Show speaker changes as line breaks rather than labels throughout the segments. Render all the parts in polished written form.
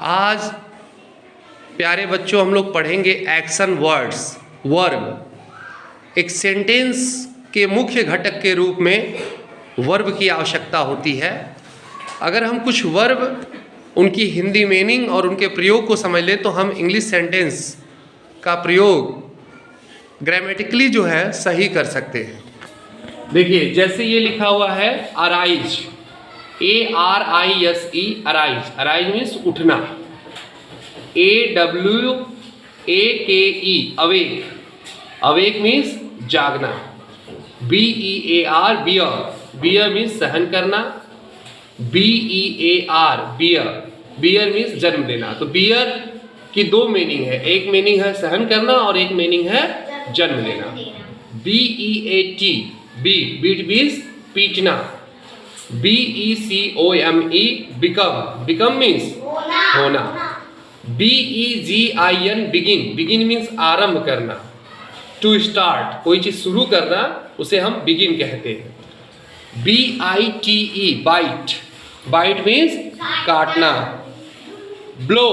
आज प्यारे बच्चों हम लोग पढ़ेंगे एक्शन वर्ड्स, वर्ब। एक सेंटेंस के मुख्य घटक के रूप में वर्ब की आवश्यकता होती है। अगर हम कुछ वर्ब, उनकी हिंदी मीनिंग और उनके प्रयोग को समझ लें तो हम इंग्लिश सेंटेंस का प्रयोग ग्रामेटिकली जो है सही कर सकते हैं। देखिए, जैसे ये लिखा हुआ है arise, ARISE, arise. Arise means उठना। AWAKE, awake. अवेक मीन्स जागना। BEAR, bear. बियर मीन्स सहन करना। BEAR, bear. बियर मीन्स जन्म देना। तो बियर की दो मीनिंग है, एक मीनिंग है सहन करना और एक मीनिंग है जन्म देना। BEAT, beat. बीट मीन्स पीटना। BECOME, become. बिकम मीन्स होना। BEGIN, begin. बिगिन मीन्स आरंभ करना। टू स्टार्ट, कोई चीज शुरू करना, उसे हम बिगिन कहते हैं। BITE, bite. बाइट मीन्स काटना। Blow,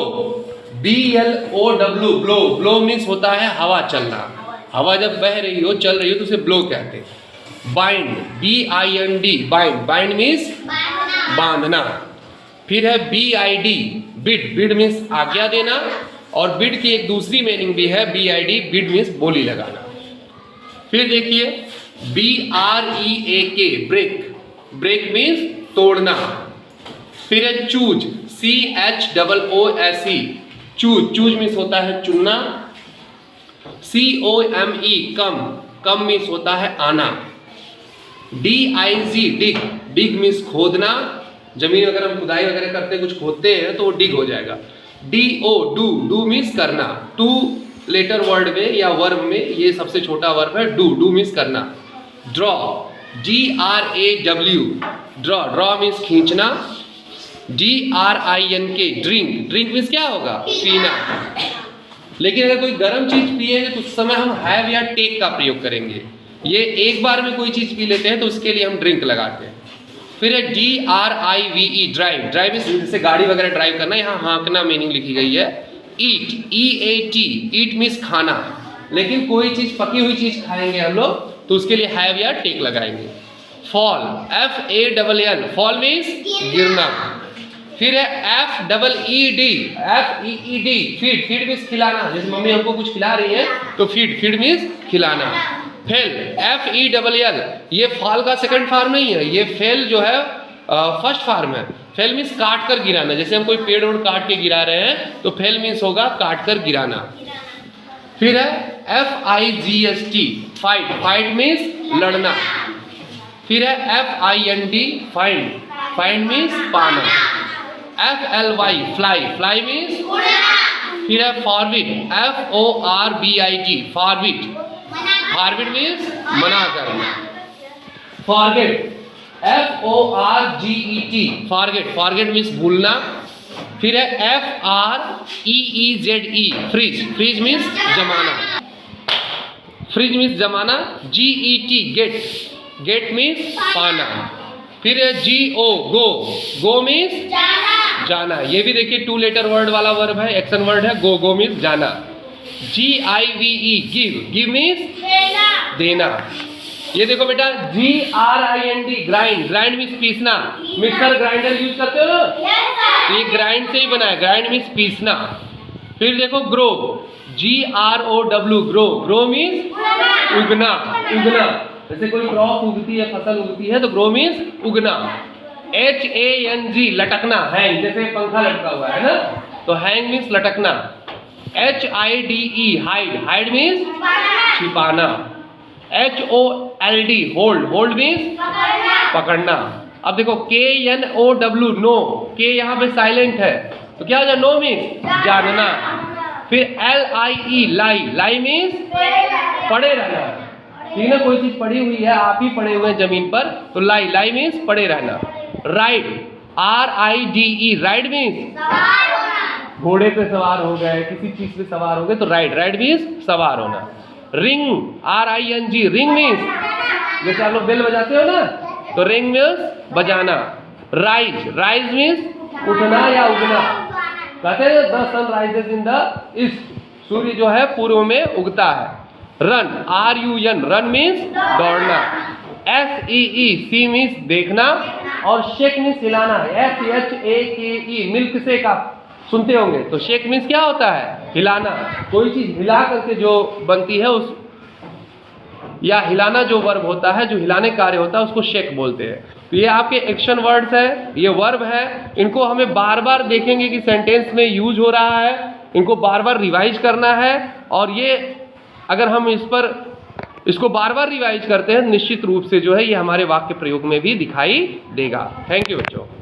BLOW, blow. Blow means होता है हवा चलना। हवा जब बह रही हो, चल रही हो तो उसे ब्लो कहते हैं। Bind, BIND, bind. Bind means बांधना। फिर है BID, बिड। बिड मीन्स आज्ञा देना। और बिड की एक दूसरी मीनिंग भी है BID, बिड मीन्स बोली लगाना। फिर देखिए BREAK, ब्रेक। ब्रेक मीन्स तोड़ना। फिर है choose, CHOOSE, choose. Choose means होता है चुनना। COME, कम। कम मीन्स होता है आना। DIG, डिग। डिग मीन्स खोदना। जमीन अगर हम खुदाई वगैरह करते हैं, कुछ खोदते हैं तो वो डिग हो जाएगा। DO, do. डू मीन्स करना। टू लेटर वर्ड में या वर्ब में ये सबसे छोटा वर्ब है डू। डू मीन्स करना। Draw, DRAW, draw. Draw means खींचना। DRINK, drink. ड्रिंक मीन्स क्या होगा? पीना। लेकिन अगर कोई गर्म चीज पिएंगे तो उस समय हम हैव या टेक का प्रयोग करेंगे। ये एक बार में कोई चीज पी लेते हैं तो उसके लिए हम ड्रिंक लगाते हैं। फिर है DRIVE, ड्राइव। ड्राइव मीन्स जैसे गाड़ी वगैरह ड्राइव करना, यहाँ हाँकना मीनिंग लिखी गई है। ईट, EAT, ईट मीन्स खाना। लेकिन कोई चीज, पकी हुई चीज खाएंगे हम लोग तो उसके लिए हैव या टेक लगाएंगे। फॉल, FALL, फॉल मीन्स गिरना। फिर है FEED, फीड। फीड मीन्स खिलाना। जैसे मम्मी हमको कुछ खिला रही है तो फीड। फीड मीन्स खिलाना। फेल, FELL, ये फॉल का सेकंड फॉर्म नहीं है, ये फेल जो है फर्स्ट फॉर्म है। फेल मीन्स काट कर गिराना। जैसे हम कोई पेड़ ओड़ काट के गिरा रहे हैं तो फेल मीन्स होगा काट कर गिराना। फिर है FIGST, फाइट। फाइट मीन्स लड़ना। फिर है FIND, फाइंड। फाइंड मीन्स पाना। FLY, fly. फ्लाई मीन्स फिर है forbid, FORBID, forbid. Forbid means मना करना। Forget, FORGET, forget. Forget means भूलना। फिर है FREEZE, फ्रीज। फ्रीज मीन्स जमाना। फ्रीज मीन्स जमाना। GET, get. गेट मीन्स पाना। फिर है GO, गो। गो मीन्स जाना। ये भी देखिए टू लेटर वर्ड वाला वर्ब है, एक्शन वर्ड है। गो, गो मीन्स जाना। GIVE, give. गिव मीन्स देना। ये देखो बेटा GRIND, ग्राइंड। ग्राइंड मीन्स पीसना। मिक्सर ग्राइंडर यूज करते हो ना, ये ग्राइंड से ही बना है। ग्राइंड मीन्स पीसना। फिर देखो grow, GROW, grow. Grow means उगना। उगना, जैसे कोई क्रॉप उगती है, फसल उगती है तो ग्रो मीन्स उगना। HANG, लटकना। हैंग, जैसे पंखा लटका हुआ है ना, तो हैंग मीन्स लटकना। HIDE, hide. हाइड मीन्स छिपाना। HOLD, hold. होल्ड मीन्स पकड़ना। अब देखो KNOW, नो। के यहाँ पे साइलेंट है तो क्या हो जाए? नो मीन्स जानना। फिर LIE, लाई। लाई मीन्स पड़े रहना। ठीक है ना, कोई चीज पड़ी हुई है, आप ही पड़े हुए हैं जमीन पर तो लाई। लाई मीन्स पड़े रहना। राइड, RIDE, राइड मीन्स घोड़े पे सवार हो गए, किसी चीज पे सवार हो गए तो राइड। राइड मीन्स सवार होना। रिंग, RING, रिंग मीन्स जैसे आप लोग बेल बजाते हो ना तो रिंग मीन्स बजाना। राइज, राइज मीन्स उठना या उगना। कहते हैं the sun rises in the east, सूर्य जो है पूर्व में उगता है। रन, RUN, रन मीन्स दौड़ना। SEE, सी मीन्स देखना, और शेक मीन्स हिलाना। SHAKE, मिल्क शेक आप सुनते होंगे, तो शेक मीन्स क्या होता है? हिलाना। कोई चीज हिला करके जो बनती है उस, या हिलाना जो वर्ब होता है, जो हिलाने कार्य होता है, उसको शेक बोलते हैं। तो ये आपके एक्शन वर्ड्स है, ये वर्ब है। इनको हमें बार बार देखेंगे कि सेंटेंस में यूज हो रहा है, इनको बार बार रिवाइज करना है, और ये अगर हम इसको बार बार रिवाइज करते हैं, निश्चित रूप से जो है ये हमारे वाक्य प्रयोग में भी दिखाई देगा। थैंक यू बच्चों।